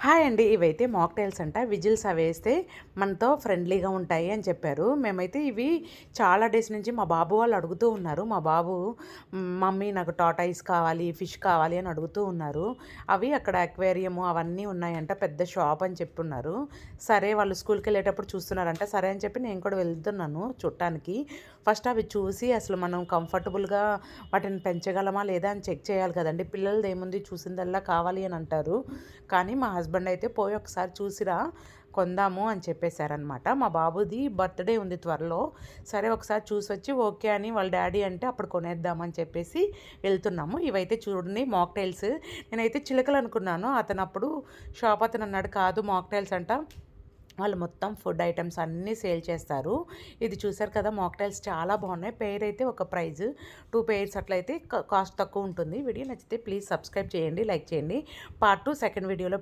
Hi అండి. ఇవైతే mocktails అంట. విజిల్స్ అవేస్తే మనతో ఫ్రెండ్లీగా ఉంటాయి అని చెప్పారు. మేమైతే ఇవి చాలా డేస్ నుంచి మా బాబు వాళ్ళు అడుగుతూ ఉన్నారు. మా బాబు మమ్మీ నాకు టార్టాయిస్ కావాలి, ఫిష్ కావాలి అని అడుగుతూ ఉన్నారు. అవి అక్కడ అక్వేరియము అవన్నీ ఉన్నాయంట. పెద్ద షాప్ అని చెప్పున్నారు. సరే వాళ్ళు స్కూల్‌కెళ్ళేటప్పుడు చూస్తున్నారంట. సరే అని చెప్పి నేను కూడా వెళ్తున్నాను చూడటానికి. ఫస్ట్ అవి చూసి అసలు మనం కంఫర్టబుల్‌గా వాటిని పెంచగలమా లేదా అని చెక్ చేయాలి కదండీ. పిల్లలదేముంది చూసిందల్లా కావాలి అని అంటారు. కానీ మా హస్బెండ్ అయితే పోయి ఒకసారి చూసిరా కొందాము అని చెప్పేశారనమాట. మా బాబుది బర్త్‌డే ఉంది త్వరలో. సరే ఒకసారి చూసొచ్చి ఓకే అని వాళ్ళ డ్యాడీ అంటే అప్పుడు కొనేద్దామని చెప్పేసి వెళ్తున్నాము. ఇవైతే చూడండి మాక్టైల్స్. నేనైతే చిలకలు అనుకున్నాను. అతనప్పుడు షాప్ అతను అన్నాడు కాదు మాక్టైల్స్ అంట. వాళ్ళు మొత్తం ఫుడ్ ఐటమ్స్ అన్నీ సేల్ చేస్తారు. ఇది చూసారు కదా మాక్టైల్స్ చాలా బాగున్నాయి. పెయిర్ అయితే ఒక ప్రైజ్ 2 పెయిర్స్ అట్లయితే కాస్ట్ తక్కువ ఉంటుంది. వీడియో నచ్చితే ప్లీజ్ సబ్స్క్రైబ్ చేయండి, లైక్ చేయండి. పార్ట్ 2 సెకండ్ వీడియోలో